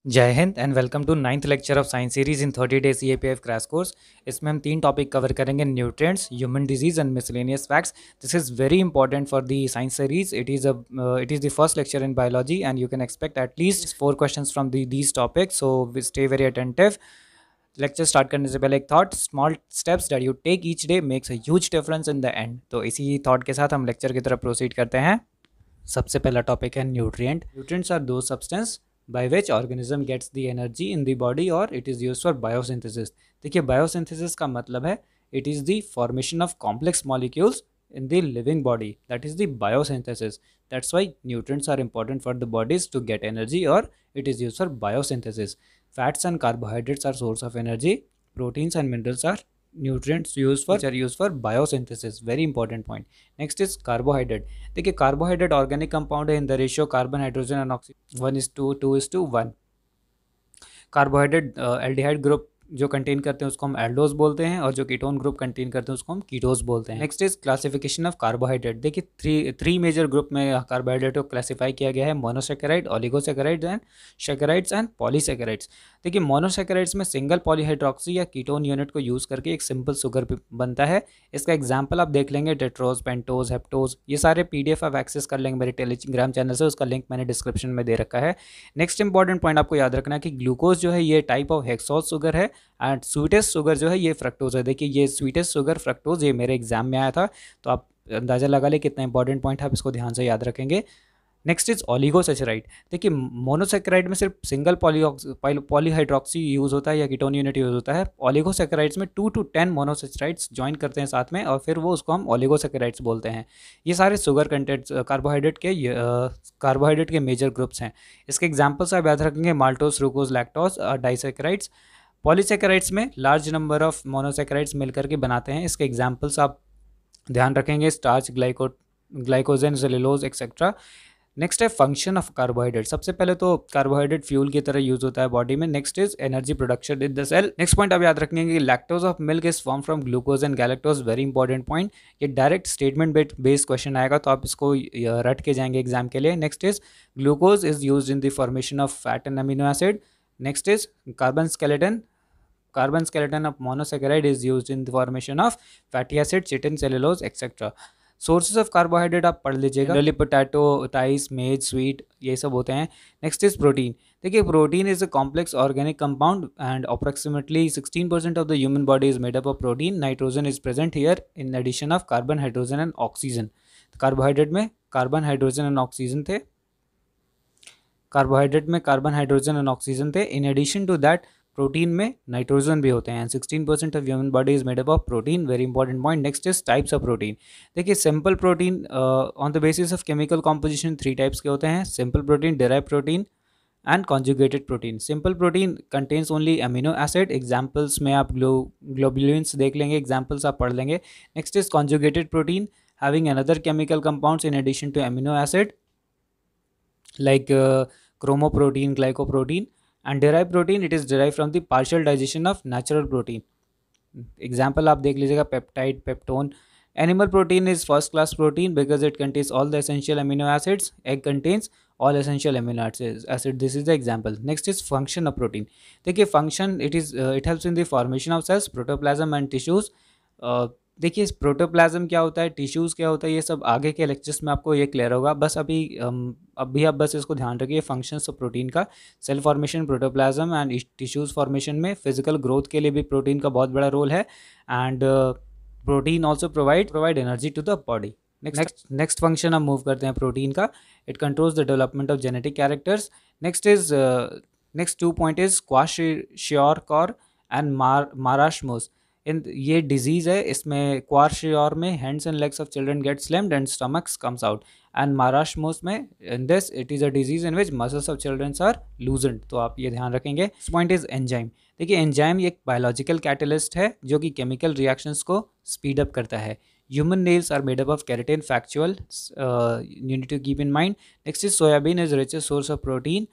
जय Hind and welcome to ninth lecture of science series in 30 days EAPF crash course. इसमें हम तीन topic cover करेंगे: nutrients, human disease and miscellaneous facts. This is very important for the science series. It is the first lecture in biology and you can expect at least 4 questions from these topics, so stay very attentive. Lecture start करने से पहले एक thought: small steps that you take each day makes a huge difference in the end. तो इसी thought के साथ हम lecture की तरफ प्रोसीड करते हैं. सबसे पहला टॉपिक है न्यूट्रिएंट. न्यूट्रिएंट्स आर दो substance by which organism gets the energy in the body or it is used for biosynthesis. देखिए, biosynthesis का मतलब है it is the formation of complex molecules in the living body. That is the biosynthesis. That's why nutrients are important for the bodies to get energy, or it is used for biosynthesis. Fats and carbohydrates are source of energy. Proteins and minerals are nutrients used for which are used for biosynthesis. Very important point. Next is carbohydrate. देखिए, carbohydrate organic compound है in the ratio carbon hydrogen and oxygen 1:2:1. Carbohydrate aldehyde group जो contain करते हैं उसको हम aldose बोलते हैं, और जो कीटोन ग्रुप कंटेन करते हैं उसको हम कीटोज बोलते हैं. Next is classification of carbohydrate. देखिए, थ्री मेजर ग्रुप में कार्बोहाइड्रेट को क्लासीफाई किया गया है: monosaccharide, oligosaccharides and saccharides and polysaccharides. देखिए, मोनोसेकेराइड्स में सिंगल पॉलीहाइड्रोक्सी या कीटोन यूनिट को यूज करके एक सिंपल शुगर बनता है. इसका एग्जाम्पल आप देख लेंगे: टेट्रोज, पेंटोज, हेप्टोज. ये सारे पीडीएफ आप एक्सेस कर लेंगे मेरे टेलीग्राम चैनल से, उसका लिंक मैंने डिस्क्रिप्शन में दे रखा है. नेक्स्ट इंपॉर्टेंट पॉइंट आपको याद रखना है कि ग्लूकोज जो है ये टाइप ऑफ हेक्सोज शुगर है, एंड स्वीटेस्ट शुगर जो है ये फ्रक्टोज है. देखिए, ये स्वीटेस्ट शुगर फ्रक्टोज ये मेरे एग्जाम में आया था, तो आप अंदाज़ा लगा ले कितना इंपॉर्टेंट पॉइंट है, आप इसको ध्यान से याद रखेंगे. Next is oligosaccharide. देखिए, मोनोसेकेराइड में सिर्फ सिंगल पॉलीहाइड्रोक्सी यूज़ होता है या कीटोन यूनिट यूज़ होता है. ओलिगोसेकेराइड्स में 2 to 10 मोनोसेकेराइड्स ज्वाइन करते हैं साथ में, और फिर वो उसको हम ओलिगोसेकेराइड्स बोलते हैं. ये सारे शुगर कंटेंट कार्बोहाइड्रेट के मेजर ग्रुप्स हैं. इसके एग्जाम्पल्स आप याद रखेंगे: माल्टोस, फ्रूकोज, लैक्टोज, डाइसेकेराइड्स. पॉलीसेकेराइड्स में लार्ज नंबर ऑफ मोनोसेकेराइड्स मिलकर के बनाते हैं. इसके एग्जाम्पल्स आप ध्यान रखेंगे: starch, glycogen, cellulose etcetera. Next है फंक्शन ऑफ कार्बोहाइड्रेट. सबसे पहले तो कार्बोहाइड्रेट फ्यूल की तरह यूज होता है बॉडी में. Next is energy production in the cell. Next point आप याद रखेंगे कि lactose of milk is form from glucose and galactose. Very important point. ये डायरेक्ट स्टेटमेंट बेस्ड क्वेश्चन आएगा, तो आप इसको रट के जाएंगे एग्जाम के लिए. Next is glucose is use in the formation of fat and amino acid. Next is carbon skeleton. Carbon skeleton of monosaccharide is used in the formation of fatty acid, chitin, cellulose, etc. Sources of carbohydrate आप पढ़ लीजिएगा: generally potato, rice, maize, sweet, ये सब होते हैं. Next is protein. देखिए, protein is a complex organic compound and approximately 16% of the human body is made up of protein. Nitrogen is present here in addition of carbon, hydrogen and oxygen. Carbohydrate में carbon, hydrogen and oxygen थे. Carbohydrate में carbon, hydrogen and oxygen थे. In addition to that protein में nitrogen भी होते हैं. 16% of human body is made up of protein. Very important point. Next is types of protein. देखिए, simple protein on the basis of chemical composition 3 types के होते हैं: simple protein, derive protein and conjugated protein. Simple protein contains only amino acid. Examples में आप globulins देख लेंगे, examples आप पढ़ लेंगे. Next is conjugated protein, having another chemical compounds in addition to amino acid like chromoprotein, glycoprotein. And derived protein, it is derived from the partial digestion of natural protein. Example आप देख लीजिएगा: peptide, peptone. Animal protein is first class protein because it contains all the essential amino acids. Egg contains all essential amino acid. This is the example. Next is function of protein. देखिए, function it helps in the formation of cells, protoplasm and tissues. देखिए, protoplasm क्या होता है, tissues क्या होता है, ये सब आगे के लेक्चर्स में आपको ये क्लियर होगा. बस अभी आप बस इसको ध्यान रखिए: फंक्शंस ऑफ प्रोटीन का, cell formation, protoplasm and tissues formation में. फिजिकल ग्रोथ के लिए भी प्रोटीन का बहुत बड़ा रोल है. And protein also provide energy to the body. Next function हम मूव करते हैं प्रोटीन का: it controls the development of genetic characters. Next 2 point is kwashiorkor and marasmus. ये डिजीज़ है. इसमें क्वार्शियोर में hands and legs of children get slimmed and stomachs comes out. And marasmus में in this it is a disease in which muscles of childrens are loosened. तो आप ये ध्यान रखेंगे. Next point is enzyme. देखिए, enzyme एक biological catalyst है जो कि केमिकल रिएक्शंस को स्पीड अप करता है. Human nails are made up of keratin. Factual, you need to keep in mind. Next is soybean is richest source of protein.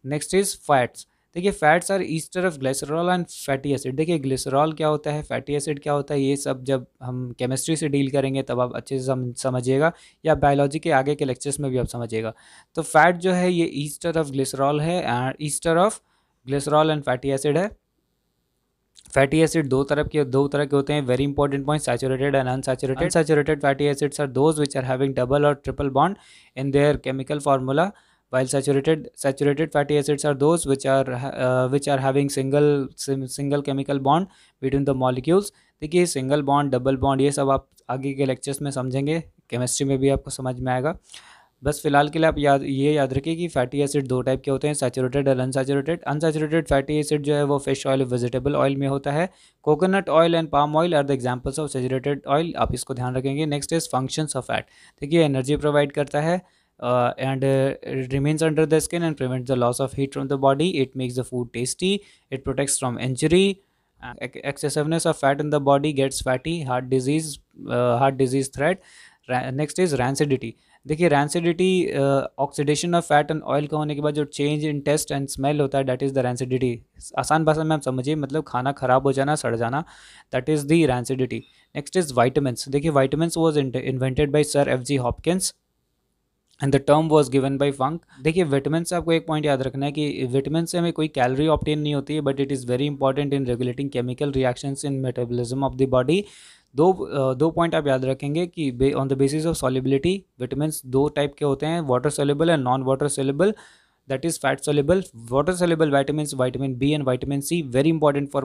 Next is fats. देखिए fats are ester of glycerol and fatty acid. देखिए glycerol क्या होता है, fatty acid क्या होता है, ये सब जब हम केमिस्ट्री से डील करेंगे तब आप अच्छे से समझिएगा, या बायोलॉजी के आगे के लेक्चर्स में भी आप समझिएगा। तो फैट जो है ये ईस्टर ऑफ ग्लिसरॉल है, ester of glycerol and fatty acid है। फैटी एसिड दो तरह के होते हैं, very important point, saturated and unsaturated. Unsaturated fatty acids are those which are having double और triple bond in their chemical formula, while saturated fatty acids are those which are having single chemical bond between the molecules। देखिए single bond, double bond, ये सब आप आगे के lectures में समझेंगे, chemistry में भी आपको समझ में आएगा। बस फिलहाल के लिए आप याद रखिए कि फैटी एसिड दो टाइप के होते हैं, सैचुरेटेड और अनसैचुरेटेड। अनसैचुरेटेड फैटी एसिड जो है वो फिश ऑयल, वेजिटेबल ऑयल में होता है। Coconut oil and palm oil are the examples of saturated oil, आप इसको ध्यान रखेंगे। Next is functions of fat. देखिए एनर्जी प्रोवाइड करता है and it remains under the skin and prevents the loss of heat from the body. It makes the food tasty. It protects from injury. Excessiveness of fat in the body gets fatty, heart disease threat. Next is rancidity। देखिए rancidity oxidation of fat and oil का होने के बाद जो change in taste and smell होता है, that is the rancidity. आसान भाषा में आप समझिए, मतलब खाना खराब हो जाना, सड़ जाना, that is the rancidity. Next is vitamins. देखिए vitamins was invented by sir F G Hopkins and the term was given by Funk. देखिए विटामिन से आपको एक पॉइंट याद रखना है कि विटामिन से हमें कोई कैलोरी ऑप्टेन नहीं होती है, but it is very important in regulating chemical reactions in metabolism of the body. दो पॉइंट आप याद रखेंगे कि on the basis of solubility vitamin दो टाइप के होते हैं, water soluble and non water soluble, that is fat soluble. Water soluble vitamins, vitamin B and vitamin C, very important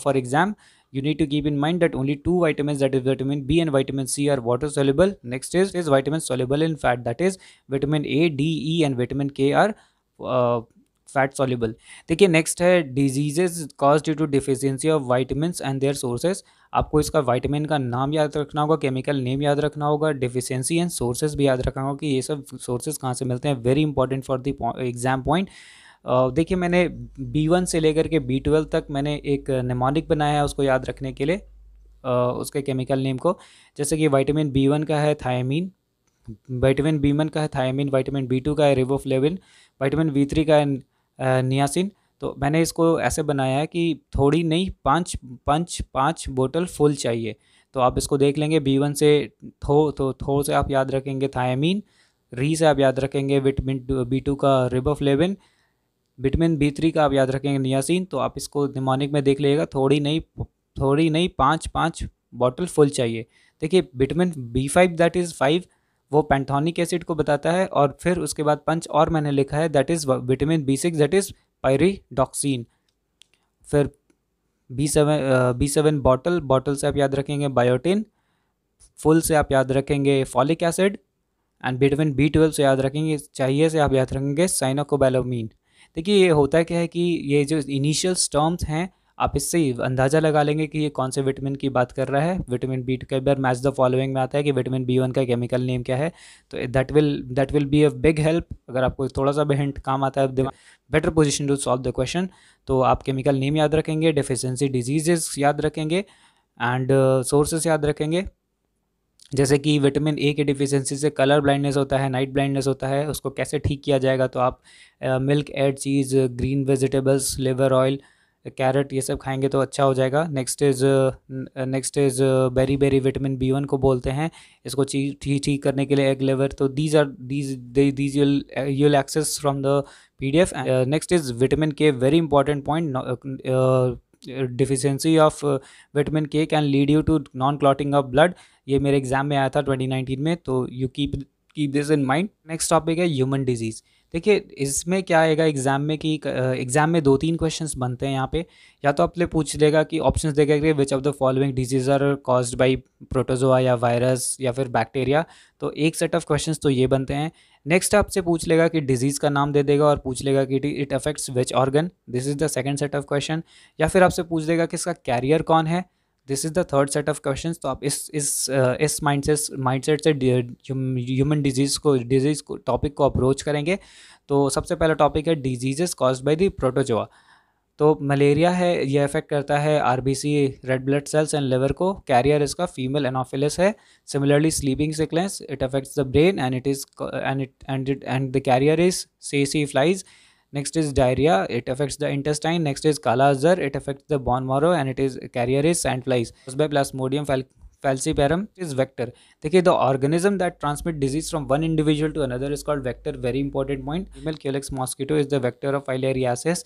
for exam. You need to keep in mind that only two vitamins, that is vitamin B and vitamin C, are water soluble. Next is vitamins soluble in fat, that is vitamin A, D, E and vitamin K are fat soluble. देखिए next है diseases cause due to deficiency of vitamin and their sources. आपको इसका vitamin का नाम याद रखना होगा, chemical name याद रखना होगा, डिफिशियंसी एंड सोर्सेज भी याद रखना होगा कि ये सब सोर्सेज कहाँ से मिलते हैं, very important for the exam point. देखिए मैंने B1 से लेकर के B12 तक मैंने एक नेमोनिक बनाया है उसको याद रखने के लिए, उसके केमिकल नेम को। जैसे कि विटामिन B1 का है थायमीन, विटामिन B1 का है थायमीन, विटामिन B2 का है रिबोफ्लेविन, विटामिन B3 का है नियासिन। तो मैंने इसको ऐसे बनाया है कि थोड़ी नहीं, पाँच बोतल फुल चाहिए। तो आप इसको देख लेंगे, B1 से थो से आप याद रखेंगे थायमीन, री से आप याद रखेंगे विटामिन B2 का रिबोफ्लेविन, विटामिन B3 का आप याद रखेंगे नियासिन। तो आप इसको निमोनिक में देख लीजिएगा, थोड़ी नहीं पाँच बॉटल फुल चाहिए। देखिए विटामिन B5 दैट इज़ 5, वो पैंथोनिक एसिड को बताता है, और फिर उसके बाद पंच और मैंने लिखा है that is vitamin B6 that is pyridoxine. फिर B7 बॉटल से आप याद रखेंगे बायोटिन, फुल से आप याद रखेंगे folic acid, and vitamin B12 से याद रखेंगे, चाहिए से आप याद रखेंगे साइनोकोबैलामीन। देखिए ये होता क्या है कि ये जो इनिशियल टर्म्स हैं आप इससे अंदाज़ा लगा लेंगे कि ये कौन से विटामिन की बात कर रहा है। विटामिन B कई बार मैच द फॉलोइंग में आता है कि विटामिन B1 का केमिकल नेम क्या है, तो that will be a big help. अगर आपको थोड़ा सा भी हिंट काम आता है, better position to solve the question. तो आप केमिकल नेम याद रखेंगे, डेफिशिएंसी डिजीजेस याद रखेंगे, एंड सोर्सेस याद रखेंगे। जैसे कि विटामिन A की डिफिशियंसी से कलर ब्लाइंडनेस होता है, नाइट ब्लाइंडनेस होता है, उसको कैसे ठीक किया जाएगा। तो आप milk, egg, cheese, green vegetables, liver oil, carrot, ये सब खाएंगे तो अच्छा हो जाएगा। Next is berry vitamin B1 को बोलते हैं, इसको ठीक करने के लिए एग लिवर। तो these you'll access from the PDF। Next is vitamin K, very important point. Deficiency of vitamin K can lead you to non clotting of blood. ये मेरे एग्जाम में आया था 2019 में, तो you keep this in mind. Next topic है human disease. देखिए इसमें क्या आएगा एग्जाम में कि एग्जाम में 2-3 क्वेश्चंस बनते हैं यहाँ पे। या तो आपसे पूछ लेगा कि ऑप्शंस देगा कि which of the following disease are caused by protozoa या वायरस या फिर बैक्टीरिया। तो एक सेट ऑफ क्वेश्चंस तो ये बनते हैं। नेक्स्ट आपसे पूछ लेगा कि डिजीज़ का नाम दे देगा और पूछ लेगा कि it affects which organ, this is the second set of question. या फिर आपसे पूछ देगा कि इसका कैरियर कौन है, this is the third set of questions. तो आप इस माइंडसेट से ह्यूमन डिजीज़ को टॉपिक को अप्रोच करेंगे। तो सबसे पहला टॉपिक है diseases caused by the protozoa. तो मलेरिया है, ये अफेक्ट करता है RBC, red blood cells and liver को। कैरियर इसका फीमेल एनोफिलिस है। Similarly sleeping sickness, it affects the brain and the carrier is सेसी flies. Next is diarrhea, it affects the intestine. Next is kala azar, it affects the bone marrow and it is carrier is sandflies. Caused by plasmodium falciparum is vector. देखिए, the organism that transmit disease from one individual to another is called vector. Very important point. Female Culex mosquito is the vector of filariasis.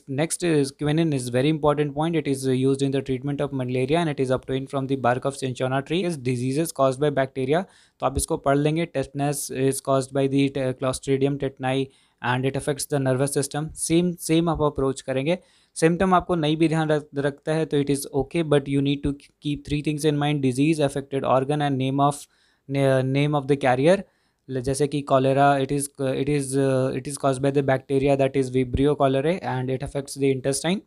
Next is quinine is very important point. It is used in the treatment of malaria and it is obtained from the bark of cinchona tree. Is diseases caused by bacteria, तो आप इसको पढ़ लेंगे. Tetanus is caused by the Clostridium tetani and it affects the nervous system. Same आप approach करेंगे. Symptom आपको नहीं भी ध्यान रखता है तो it is okay, but you need to keep three things in mind: disease, affected organ and name of the carrier. जैसे कि cholera, it is caused by the bacteria that is vibrio cholerae and it affects the intestine.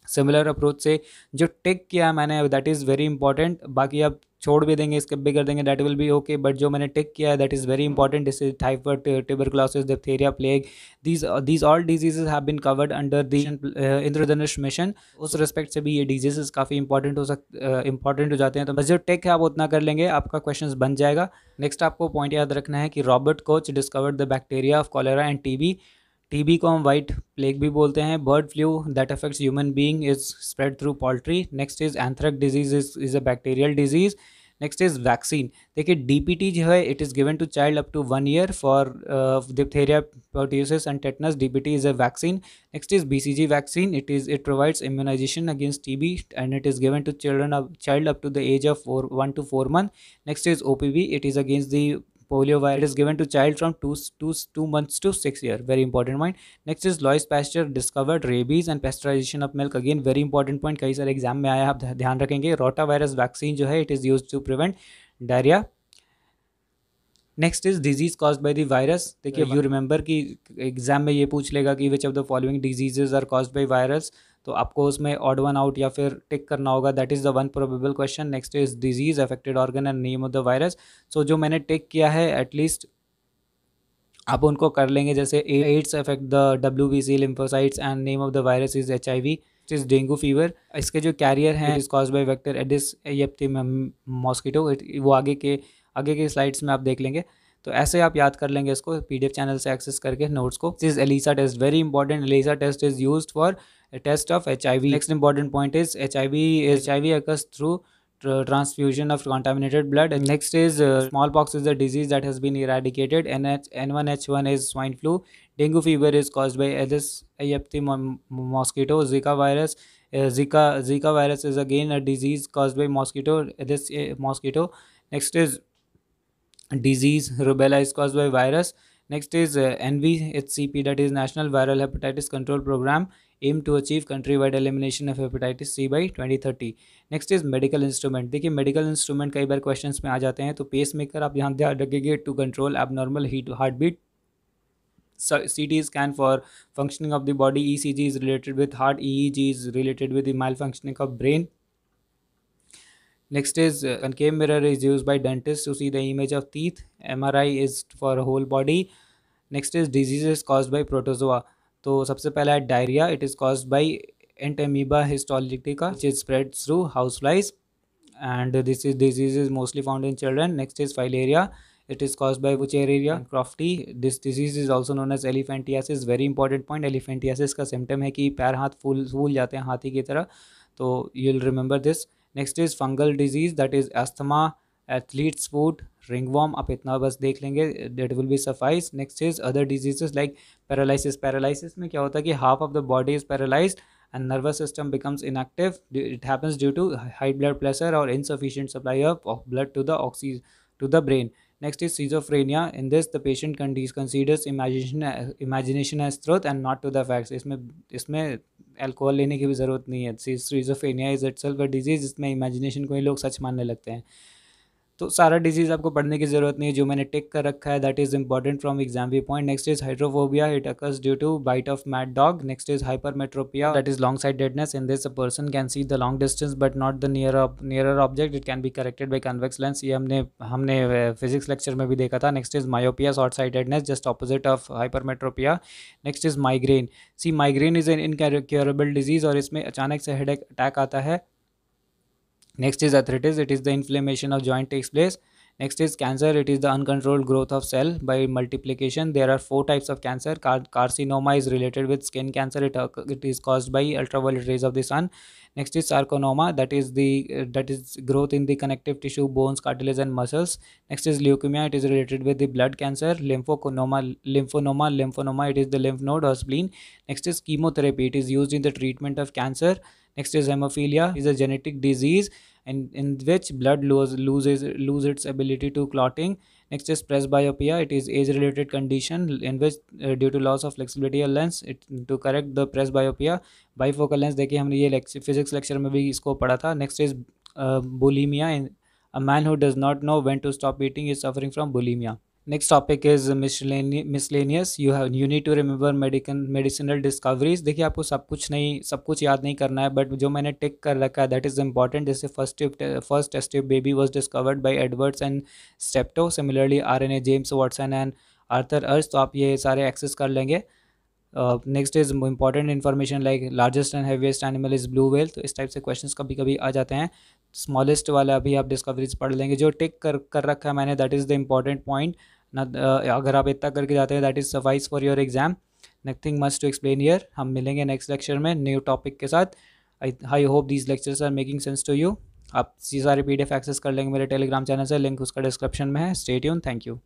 Similar approach से जो टिक किया मैंने, that is very important. बाकी आप छोड़ भी देंगे, स्किप भी कर देंगे, that will be okay, but जो मैंने टिक किया है that is very important. This is typhoid, tuberculosis, diphtheria, plague. These all diseases have been covered under the Indradhanush mission. उस रिस्पेक्ट से भी ये डिजीजेज काफ़ी इंपॉर्टेंट हो जाते हैं. तो बस जो टिक है आप उतना कर लेंगे, आपका क्वेश्चन बन जाएगा. नेक्स्ट आपको पॉइंट याद रखना है कि Robert Koch discovered the bacteria of cholera and TB. TB को हम वाइट प्लेग भी बोलते हैं. Bird flu that affects human being is spread through poultry. Next is anthrax disease is a bacterial disease. Next is vaccine. देखिए, DPT जो है it is given to child up to 1 year for diphtheria, pertussis and tetanus. DPT is a vaccine. Next is BCG vaccine. It provides immunisation against TB and it is given to child up to the age of 1 to 4 months. Next is OPV. It is against the polio virus. It is given to child from 2 months to 6 years. Very important point. Next is Louis Pasteur discovered rabies and pasteurization of milk. Again very important point, कई सारे exam में आया, आप ध्यान रखेंगे. Rota virus vaccine जो है it is use to prevent diarrhoea. Next is disease caused by the virus. देखिए, यू रिमेंबर कि एग्जाम में ये पूछ लेगा कि which of the following diseases are caused by virus, तो आपको उसमें ऑड वन आउट या फिर टिक करना होगा. That is the one probable question. Next is disease, affected organ and name of the virus. So जो मैंने टिक किया है एटलीस्ट आप उनको कर लेंगे. जैसे AIDS affect the WBC lymphocytes and name of the virus is HIV. Is dengue fever. इसके जो कैरियर हैं is caused by vector Aedes aegypti mosquito. वो आगे के स्लाइड्स में आप देख लेंगे. तो ऐसे आप याद कर लेंगे इसको PDF चैनल से एक्सेस करके नोट्स को. This is ELISA test, very important. ELISA test is used for a test of HIV. Next important point is HIV occurs through transfusion of contaminated blood. Next is smallpox is a disease that has been eradicated. N1H1 is swine flu. Dengue fever is caused by Aedes aegypti mosquito. Zika virus is again a disease caused by mosquito, Aedes mosquito. Next is disease rubella is caused by virus. Next is NVHCP, that is National Viral Hepatitis Control Program, aim to achieve countrywide elimination of hepatitis C by 2030. Next is medical instrument. देखिए, medical instrument कई बार questions में आ जाते हैं. तो pace maker आप यहाँ ध्यान रखेंगे to control abnormal heart beat. CT scan for functioning of the body. ECG is related with heart. EEG is related with the malfunctioning of brain. Next is concave mirror is used by dentists to see the image of teeth. MRI is for whole body. Next is diseases caused by protozoa. तो सबसे पहला है diarrhoea. It is caused by Entamoeba histolytica, which is spread through houseflies, and this disease is mostly found in children. Next is filaria. It is caused by Wuchereria crofti. This disease is also known as elephantiasis. Very important point. Elephantiasis का symptom है कि पैर हाथ फूल जाते हैं हाथी की तरह. तो you'll remember this. Next is fungal disease, that is asthma, athlete's foot, ringworm. आप इतना बस देख लेंगे, that will be suffice. Next is other diseases like paralysis. Paralysis में क्या होता है कि half of the body is paralyzed and nervous system becomes inactive. It happens due to high blood pressure or insufficient supply of blood to the brain. Next is schizophrenia. In this the patient considers imagination as truth and not to the facts. इसमें alcohol लेने की भी ज़रूरत नहीं है. schizophrenia is itself a disease. इसमें imagination को ही लोग सच मानने लगते हैं. तो सारा डिजीज़ आपको पढ़ने की ज़रूरत नहीं है. जो मैंने टिक कर रखा है that is important from exam view point. Next is hydrophobia. It occurs due to bite of mad dog. Next is hypermetropia, that is long sightedness. In this a person can see the long distance but not the nearer object. It can be corrected by convex lens. ये हमने physics lecture में भी देखा था. Next is myopia, short sightedness, just opposite of hypermetropia. Next is migraine. C migraine is an incurable disease और इसमें अचानक से हेडेक अटैक आता है. Next is arthritis. It is the inflammation of joint takes place. Next is cancer. It is the uncontrolled growth of cell by multiplication. There are four types of cancer. Carcinoma is related with skin cancer. It is caused by ultraviolet rays of the sun. Next is sarcoma. That is growth in the connective tissue, bones, cartilage, and muscles. Next is leukemia. It is related with the blood cancer. Lymphoma. It is the lymph node or spleen. Next is chemotherapy. It is used in the treatment of cancer. Next is hemophilia. It is a genetic disease in which blood lose its ability to clotting. Next is presbyopia. It is age related condition in which due to loss of flexibility of lens, to correct the presbyopia, bifocal lens देखिए हमने ये physics lecture में भी इसको पढ़ा था. Next is bulimia. A man who does not know when to stop eating is suffering from bulimia. Next topic is miscellaneous. You need to remember medicinal discoveries. देखिए आपको सब कुछ याद नहीं करना है, बट जो मैंने टिक कर रखा है दैट इज़ इंपॉर्टेंट. जैसे first test tube baby was discovered by Edwards and Steptoe. Similarly RNA James Watson and Arthur अर्स. तो आप ये सारे एक्सेस कर लेंगे. Next is important information like largest and heaviest animal is blue whale. तो इस टाइप से क्वेश्चंस कभी कभी आ जाते हैं. स्मॉलेस्ट वाला अभी आप डिस्कवरीज पढ़ लेंगे. जो टिक कर रखा है मैंने that is the important point ना. अगर आप इतना करके जाते हैं that is suffice for your exam. Nothing much to explain here. हम मिलेंगे नेक्स्ट लेक्चर में न्यू टॉपिक के साथ. I hope these lectures are making sense to you. आप सारे PDF एक्सेस कर लेंगे मेरे टेलीग्राम चैनल से. लिंक उसका डिस्क्रिप्शन में है. Stay tune. Thank you.